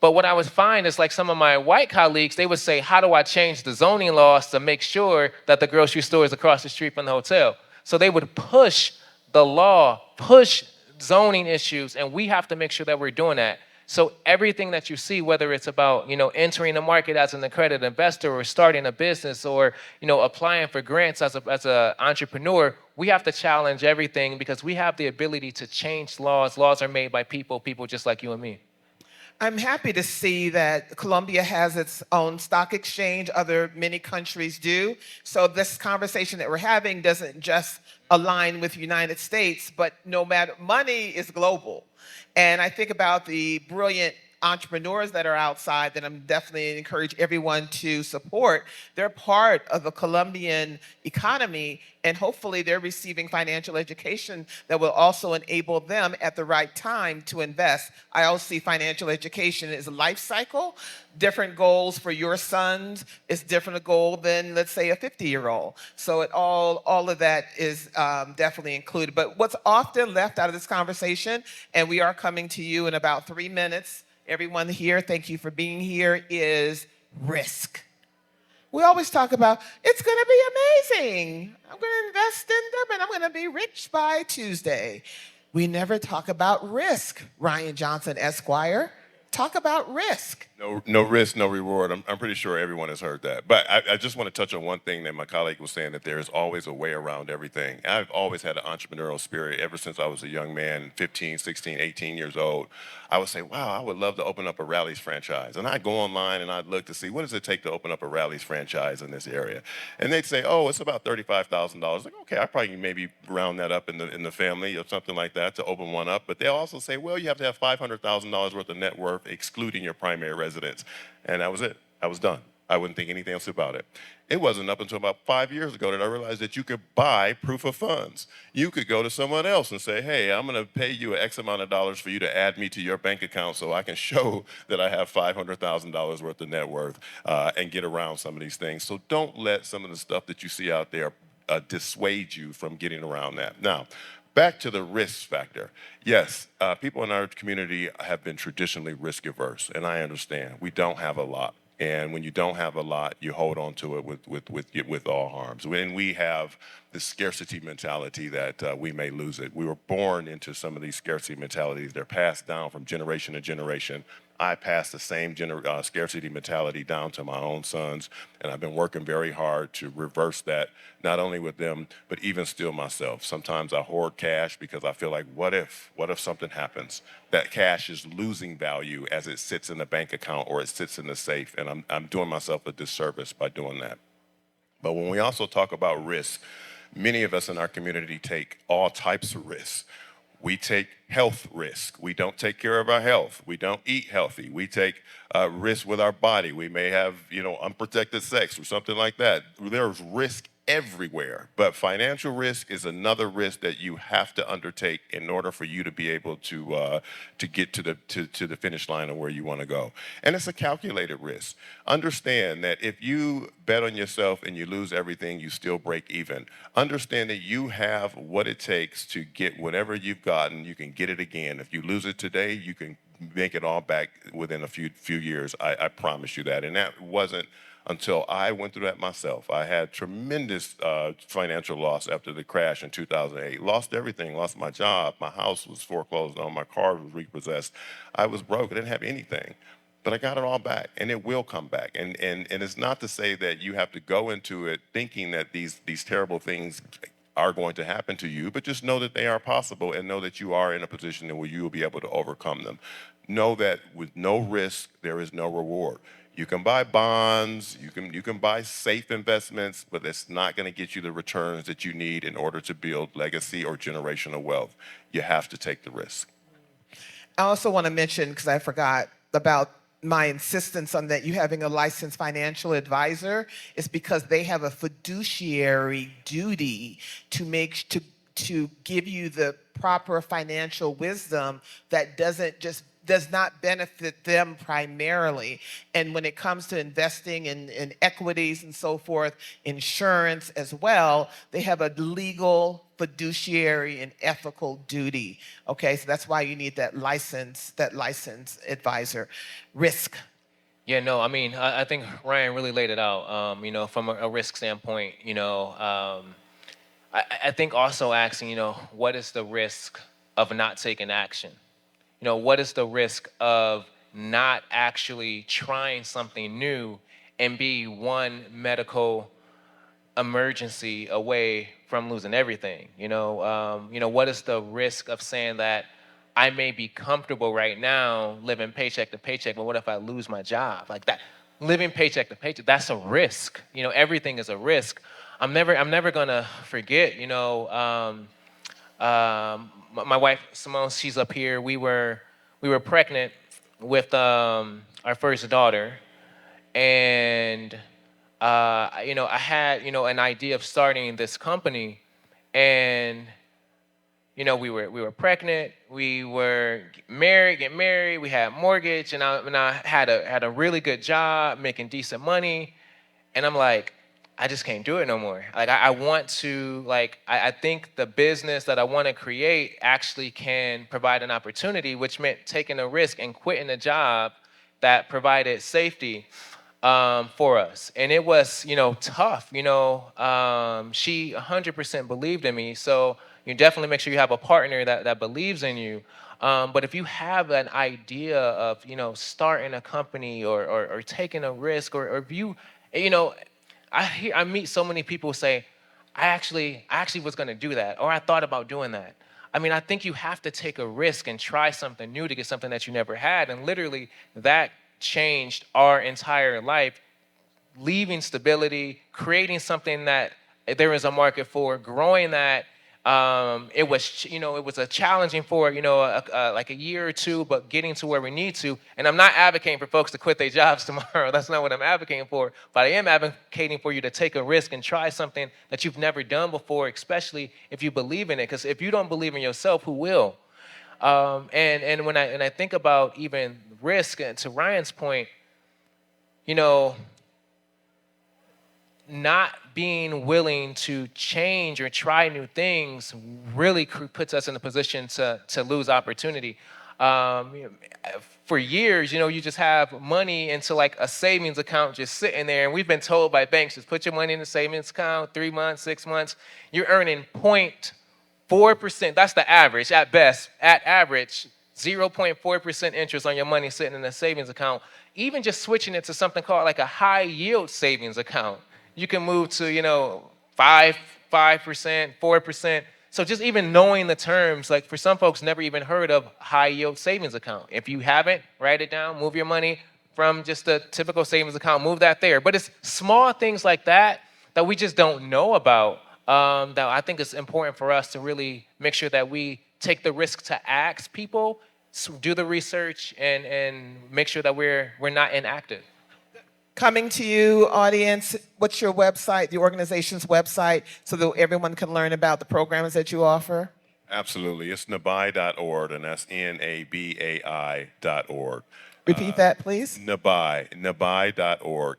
But what I would find is, like, some of my white colleagues, they would say, how do I change the zoning laws to make sure that the grocery store is across the street from the hotel? So they would push the law, push zoning issues, and we have to make sure that we're doing that. So everything that you see, whether it's about, entering the market as an accredited investor or starting a business or, applying for grants as an entrepreneur, we have to challenge everything because we have the ability to change laws. Laws are made by people just like you and me. I'm happy to see that Colombia has its own stock exchange. Many countries do. So this conversation that we're having doesn't just align with the United States, but no matter, money is global. And I think about the brilliant entrepreneurs that are outside that I'm definitely encourage everyone to support. They're part of the Colombian economy, and hopefully they're receiving financial education that will also enable them at the right time to invest. I also see financial education as a life cycle. Different goals for your sons is different a goal than, let's say, a 50-year-old. So all of that is definitely included. But what's often left out of this conversation, and we are coming to you in about 3 minutes, everyone here, thank you for being here, is risk. We always talk about, it's going to be amazing. I'm going to invest in them and I'm going to be rich by Tuesday. We never talk about risk, Ryan Johnson, Esquire. Talk about risk. No risk, no reward. I'm pretty sure everyone has heard that. But I just want to touch on one thing that my colleague was saying, that there is always a way around everything. I've always had an entrepreneurial spirit ever since I was a young man, 15, 16, 18 years old. I would say, wow, I would love to open up a Rally's franchise. And I'd go online and I'd look to see, what does it take to open up a Rally's franchise in this area? And they'd say, oh, it's about $35,000. Like, okay, I probably maybe round that up in the family or something like that to open one up. But they'll also say, well, you have to have $500,000 worth of net worth, excluding your primary residence. And that was it. I was done. I wouldn't think anything else about it. It wasn't up until about 5 years ago that I realized that you could buy proof of funds. You could go to someone else and say, hey, I'm going to pay you X amount of dollars for you to add me to your bank account so I can show that I have $500,000 worth of net worth and get around some of these things. So don't let some of the stuff that you see out there dissuade you from getting around that. Now, back to the risk factor. Yes, people in our community have been traditionally risk averse, and I understand. We don't have a lot. And when you don't have a lot, you hold on to it with all harms. When we have this scarcity mentality that we may lose it. We were born into some of these scarcity mentalities. They're passed down from generation to generation. I passed the same scarcity mentality down to my own sons, and I've been working very hard to reverse that, not only with them, but even still myself. Sometimes I hoard cash because I feel like, what if something happens? That cash is losing value as it sits in the bank account or it sits in the safe, and I'm doing myself a disservice by doing that. But when we also talk about risk, many of us in our community take all types of risks. We take health risk. We don't take care of our health. We don't eat healthy. We take risk with our body. We may have, unprotected sex or something like that. There's risk everywhere, but financial risk is another risk that you have to undertake in order for you to be able to get to the finish line of where you want to go. And it's a calculated risk. Understand that if you bet on yourself and you lose everything, you still break even. Understand that you have what it takes to get whatever you've gotten. You can get it again. If you lose it today, you can make it all back within a few years. I promise you that. And that wasn't until I went through that myself. I had tremendous financial loss after the crash in 2008. Lost everything, lost my job, my house was foreclosed on, my car was repossessed. I was broke, I didn't have anything. But I got it all back, and it will come back. And it's not to say that you have to go into it thinking that these terrible things are going to happen to you, but just know that they are possible and know that you are in a position where you will be able to overcome them. Know that with no risk, there is no reward. You can buy bonds, you can buy safe investments, but it's not going to get you the returns that you need in order to build legacy or generational wealth. You have to take the risk. I also want to mention, because I forgot about my insistence on that you having a licensed financial advisor, is because they have a fiduciary duty to give you the proper financial wisdom that does not benefit them primarily. And when it comes to investing in equities and so forth, insurance as well, they have a legal, fiduciary, and ethical duty. Okay, so that's why you need that license advisor. Risk. Yeah, no, I mean, I think Ryan really laid it out, from a risk standpoint, I think also asking, what is the risk of not taking action? What is the risk of not actually trying something new and be one medical emergency away from losing everything? What is the risk of saying that I may be comfortable right now living paycheck to paycheck, but what if I lose my job? Like that, living paycheck to paycheck, that's a risk. Everything is a risk. I'm never gonna forget, my wife Simone, she's up here. We were pregnant with our first daughter, and I had an idea of starting this company, and we were pregnant, we were getting married, we had mortgage, and I had a really good job, making decent money, and I'm like, I just can't do it no more. Like I want to, I think the business that I want to create actually can provide an opportunity, which meant taking a risk and quitting a job that provided safety for us. And it was, tough. She 100% believed in me. So you definitely make sure you have a partner that believes in you. But if you have an idea of, starting a company or taking a risk, or if you, I meet so many people say, I actually was going to do that, or I thought about doing that. I mean, I think you have to take a risk and try something new to get something that you never had. And literally that changed our entire life, leaving stability, creating something that there is a market for, growing that. It was a challenging for, like a year or two, but getting to where we need to. And I'm not advocating for folks to quit their jobs tomorrow. That's not what I'm advocating for. But I am advocating for you to take a risk and try something that you've never done before, especially if you believe in it. Because if you don't believe in yourself, who will? And when I think about even risk, and to Ryan's point, not being willing to change or try new things really puts us in a position to lose opportunity. For years, you just have money into like a savings account just sitting there. And we've been told by banks, just put your money in the savings account, 3 months, 6 months. You're earning 0.4%. That's the average at best. At average, 0.4% interest on your money sitting in a savings account. Even just switching it to something called like a high yield savings account, you can move to, 5%, 4%. So just even knowing the terms, like for some folks never even heard of high yield savings account. If you haven't, write it down, move your money from just a typical savings account, move that there. But it's small things like that that we just don't know about, that I think it's important for us to really make sure that we take the risk to ask people, do the research, and make sure that we're not inactive. Coming to you, audience, what's your website, the organization's website, so that everyone can learn about the programs that you offer? Absolutely. It's NABAI.org, and that's NABAI.org. Repeat that, please. NABAI.org,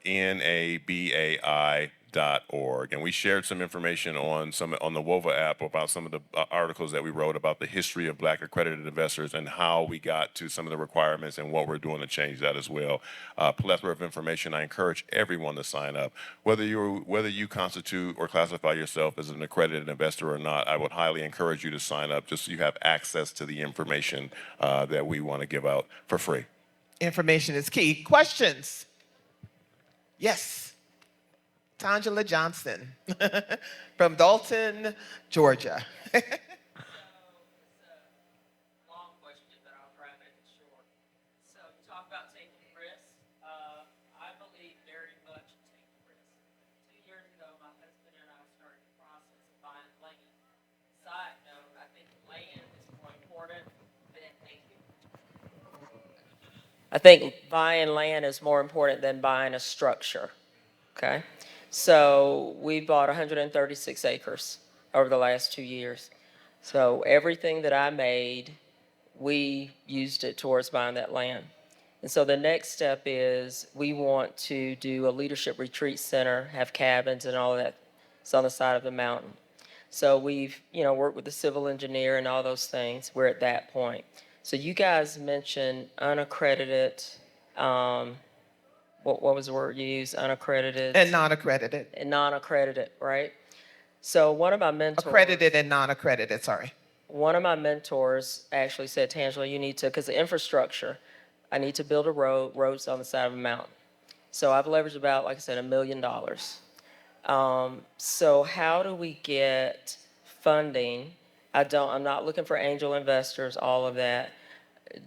NABAI.org. And we shared some information on the WOVA app about some of the articles that we wrote about the history of Black accredited investors and how we got to some of the requirements and what we're doing to change that as well. Plethora of information. I encourage everyone to sign up. Whether you constitute or classify yourself as an accredited investor or not, I would highly encourage you to sign up just so you have access to the information that we want to give out for free. Information is key. Questions? Yes. Tangela Johnson from Dalton, Georgia. Long question, but I'll try to make it short. So you talk about taking risks. I believe very much in taking risks. 2 years ago, my husband and I started the process of buying land. Side note, I think land is more important than thank you. I think buying land is more important than buying a structure. Okay? So we bought 136 acres over the last 2 years. So everything that I made, we used it towards buying that land. And so the next step is we want to do a leadership retreat center, have cabins and all of that. It's on the side of the mountain. So we've, worked with the civil engineer and all those things. We're at that point. So you guys mentioned unaccredited, what was the word you used? Unaccredited. And non-accredited. And non-accredited, right? So one of my mentors. Accredited and non-accredited, sorry. One of my mentors actually said, Tangela, you need to, because the infrastructure, I need to build a roads on the side of a mountain. So I've leveraged about, like I said, $1 million. So how do we get funding? I'm not looking for angel investors, all of that.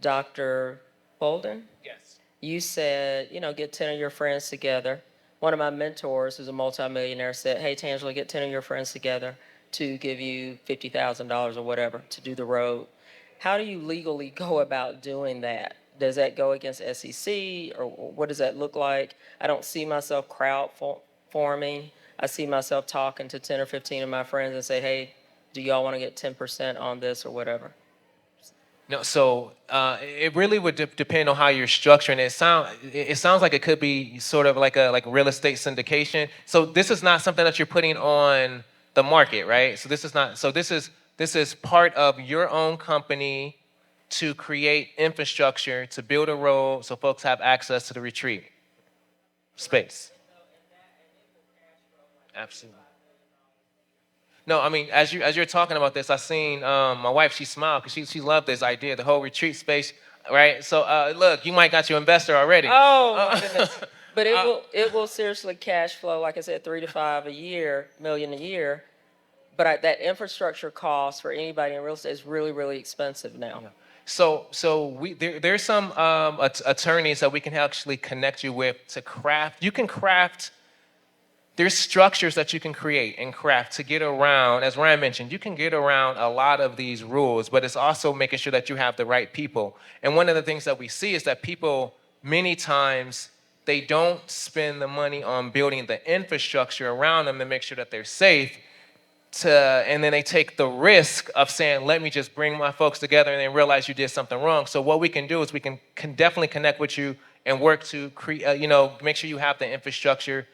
Dr. Boudin? Yes. You said, get 10 of your friends together. One of my mentors, who's a multimillionaire, said, hey, Tangela, get 10 of your friends together to give you $50,000 or whatever to do the road. How do you legally go about doing that? Does that go against SEC, or what does that look like? I don't see myself crowd forming. I see myself talking to 10 or 15 of my friends and say, hey, do y'all want to get 10% on this or whatever? No, so it really would depend on how you're structuring it. It sounds like it could be sort of like a real estate syndication. So this is not something that you're putting on the market, right? So this is not. So this is part of your own company to create infrastructure to build a road so folks have access to the retreat space. Absolutely. No, I mean, as you're talking about this, I seen my wife. She smiled because she loved this idea, the whole retreat space, right? So look, you might got your investor already. Oh my goodness! But it will seriously cash flow, like I said, 3 to 5 million a year. But that infrastructure cost for anybody in real estate is really, really expensive now. Yeah. So there's some attorneys that we can actually connect you with to craft. You can craft. There's structures that you can create and craft to get around, as Ryan mentioned, you can get around a lot of these rules, but it's also making sure that you have the right people. And one of the things that we see is that people, many times, they don't spend the money on building the infrastructure around them to make sure that they're safe, and then they take the risk of saying, let me just bring my folks together, and then realize you did something wrong. So what we can do is we can definitely connect with you and work to make sure you have the infrastructure,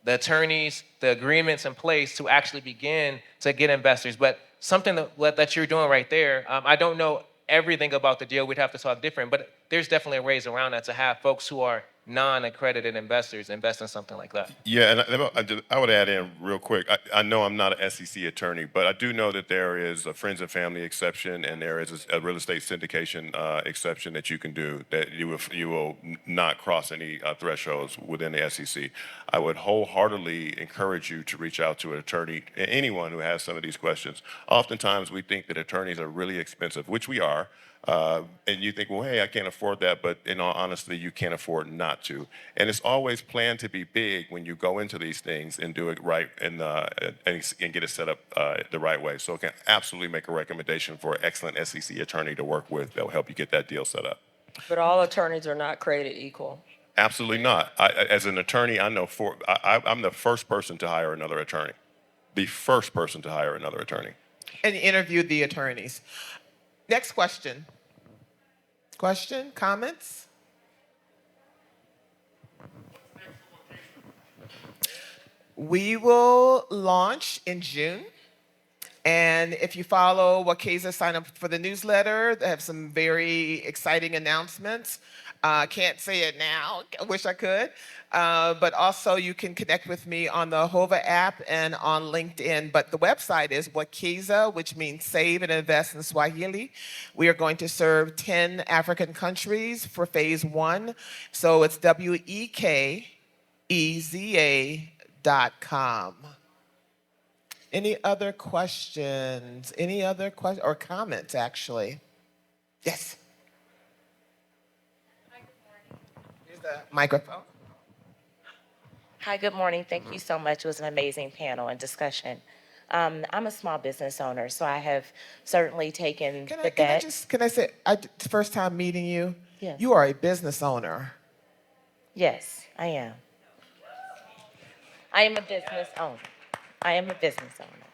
the attorneys, the agreements in place to actually begin to get investors. But something that you're doing right there, I don't know everything about the deal, we'd have to talk different. But there's definitely ways around that to have folks who are non-accredited investors invest in something like that. Yeah, and I would add in real quick. I know I'm not an SEC attorney, but I do know that there is a friends and family exception, and there is a real estate syndication exception that you can do. That you will not cross any thresholds within the SEC. I would wholeheartedly encourage you to reach out to an attorney, anyone who has some of these questions. Oftentimes, we think that attorneys are really expensive, which we are. And you think, well, hey, I can't afford that, but in all honesty, you can't afford not to. And it's always planned to be big when you go into these things and do it right and get it set up the right way. So I can absolutely make a recommendation for an excellent SEC attorney to work with that will help you get that deal set up. But all attorneys are not created equal. Absolutely not. As an attorney, I'm the first person to hire another attorney. The first person to hire another attorney. And interview the attorneys. Next question. Question? Comments? We will launch in June. And if you follow Wakeza, sign up for the newsletter. They have some very exciting announcements. Can't say it now. I wish I could. But also you can connect with me on the HOVA app and on LinkedIn. But the website is Wakeza, which means Save and Invest in Swahili. We are going to serve 10 African countries for phase 1. So it's WEKEZA.com. Any other questions? Any other questions or comments, actually? Yes. Here's the microphone. Hi, good morning. Thank you so much. It was an amazing panel and discussion. I'm a small business owner, so I have certainly taken the bet. Can I say, first time meeting you? Yes. You are a business owner. Yes, I am. I am a business owner. I am a business owner.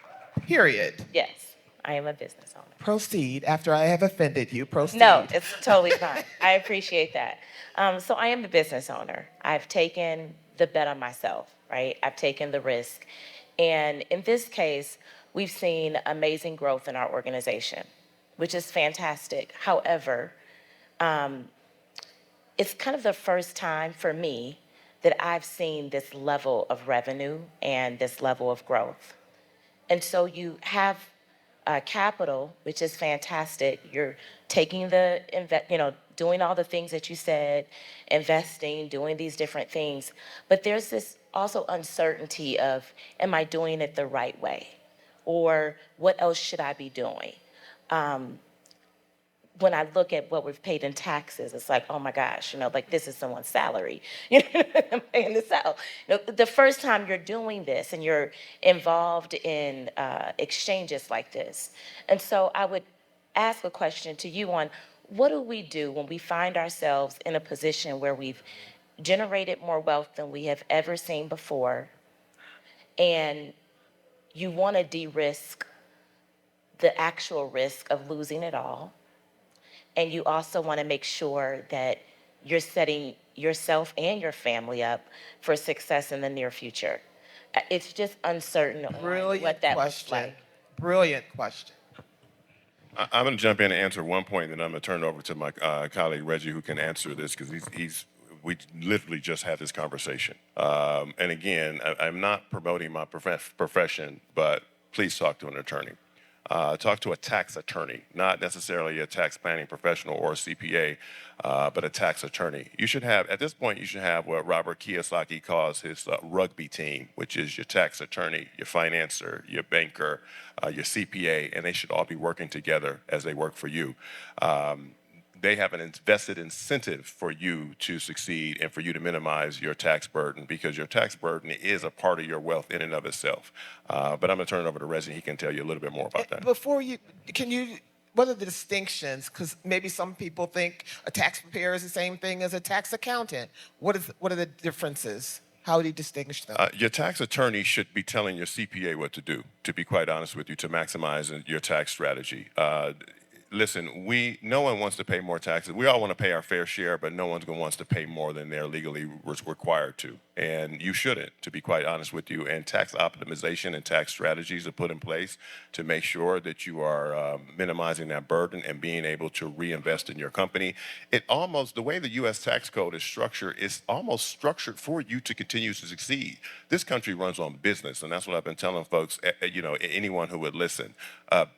Period. Yes, I am a business owner. Proceed. After I have offended you, proceed. No, it's totally fine. I appreciate that. So I am a business owner. I've taken the bet on myself, right? I've taken the risk. And in this case, we've seen amazing growth in our organization, which is fantastic. However, it's kind of the first time for me that I've seen this level of revenue and this level of growth. And so you have capital, which is fantastic. You're taking doing all the things that you said, investing, doing these different things. But there's this also uncertainty of, am I doing it the right way? Or what else should I be doing? When I look at what we've paid in taxes, it's like, oh my gosh, like this is someone's salary. I'm paying this out. The first time you're doing this and you're involved in exchanges like this. And so I would ask a question to you on, what do we do when we find ourselves in a position where we've generated more wealth than we have ever seen before, and you want to de-risk the actual risk of losing it all, and you also want to make sure that you're setting yourself and your family up for success in the near future? It's just uncertain what that looks like. Brilliant question. I'm going to jump in and answer one point, and then I'm going to turn it over to my colleague Reggie, who can answer this because we literally just had this conversation. And again, I'm not promoting my profession, but please talk to an attorney. Talk to a tax attorney, not necessarily a tax planning professional or a CPA, but a tax attorney. You should have, at this point, you should have what Robert Kiyosaki calls his rugby team, which is your tax attorney, your financer, your banker, your CPA, and they should all be working together as they work for you. They have an invested incentive for you to succeed and for you to minimize your tax burden, because your tax burden is a part of your wealth in and of itself. But I'm going to turn it over to Reggie. He can tell you a little bit more about that. What are the distinctions? Because maybe some people think a tax preparer is the same thing as a tax accountant. What are the differences? How do you distinguish them? Your tax attorney should be telling your CPA what to do, to be quite honest with you, to maximize your tax strategy. Listen, no one wants to pay more taxes. We all want to pay our fair share, but no one wants to pay more than they're legally required to. And you shouldn't, to be quite honest with you. And tax optimization and tax strategies are put in place to make sure that you are minimizing that burden and being able to reinvest in your company. The way the U.S. tax code is structured is almost structured for you to continue to succeed. This country runs on business, and that's what I've been telling folks, anyone who would listen.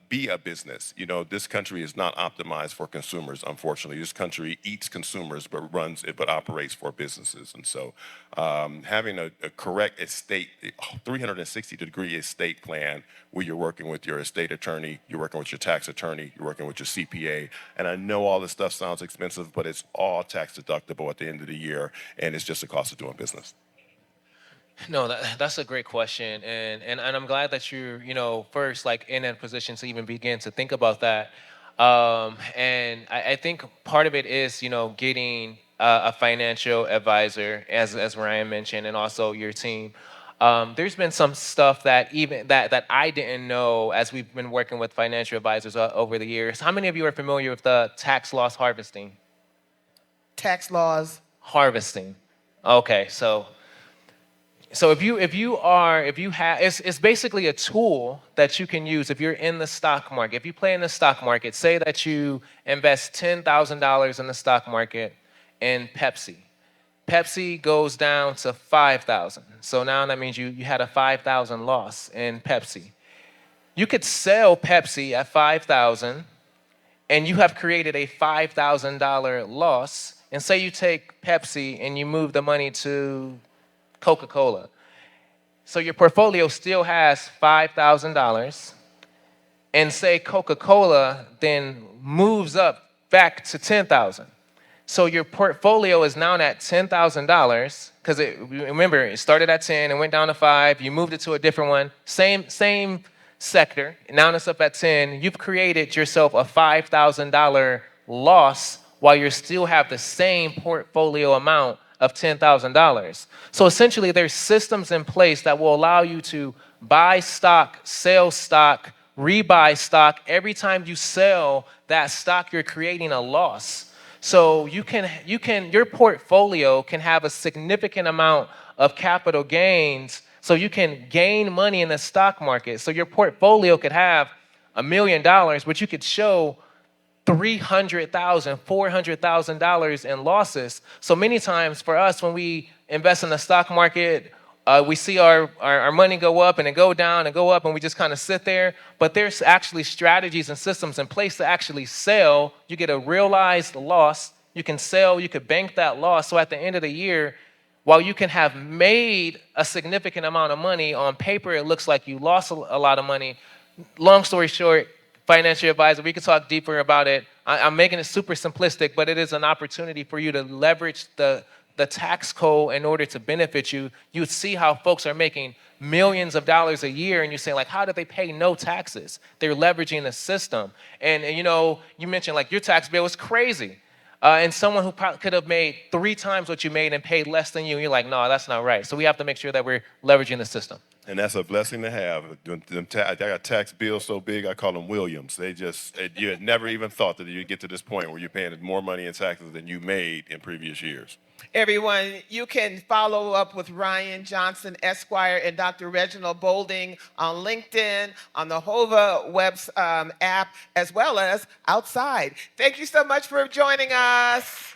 Be a business. This country is not optimized for consumers, unfortunately. This country eats consumers, but operates for businesses. And so having a correct estate, 360-degree estate plan where you're working with your estate attorney, you're working with your tax attorney, you're working with your CPA. And I know all this stuff sounds expensive, but it's all tax deductible at the end of the year, and it's just the cost of doing business. No, that's a great question, and I'm glad that you're first like in a position to even begin to think about that. And I think part of it is getting a financial advisor, as Ryan mentioned, and also your team. There's been some stuff that that I didn't know as we've been working with financial advisors over the years. How many of you are familiar with the tax loss harvesting? Tax laws. Harvesting. Okay, so if you have, it's basically a tool that you can use if you're in the stock market. If you play in the stock market, say that you invest $10,000 in the stock market in Pepsi. Pepsi goes down to 5,000. So now that means you had a 5,000 loss in Pepsi. You could sell Pepsi at 5,000 and you have created a $5,000 loss. And say you take Pepsi and you move the money to Coca-Cola. So your portfolio still has $5,000, and say Coca-Cola then moves up back to 10,000. So your portfolio is now at $10,000 because remember it started at 10 and went down to 5. You moved it to a different one, same sector. Now it's up at 10. You've created yourself a $5,000 loss while you still have the same portfolio amount of $10,000. So essentially, there's systems in place that will allow you to buy stock, sell stock, rebuy stock. Every time you sell that stock, you're creating a loss. So your portfolio can have a significant amount of capital gains. So you can gain money in the stock market. So your portfolio could have $1 million, but you could show $300,000, $400,000 in losses. So many times for us, when we invest in the stock market, we see our money go up and then go down and go up, and we just kind of sit there. But there's actually strategies and systems in place to actually sell. You get a realized loss. You can sell. You could bank that loss. So at the end of the year, while you can have made a significant amount of money, on paper it looks like you lost a lot of money. Long story short, financial advisor, we can talk deeper about it. I'm making it super simplistic, but it is an opportunity for you to leverage the tax code in order to benefit you. You see how folks are making millions of dollars a year, and you say, like, how do they pay no taxes? They're leveraging the system. And you mentioned, like, your tax bill is crazy. And someone who probably could have made 3 times what you made and paid less than you, you're like, no, that's not right. So we have to make sure that we're leveraging the system. And that's a blessing to have. I got tax bills so big, I call them Williams. You had never even thought that you'd get to this point where you're paying more money in taxes than you made in previous years. Everyone, you can follow up with Ryan Johnson, Esquire, and Dr. Reginald Boudin on LinkedIn, on the HOVA web app, as well as outside. Thank you so much for joining us.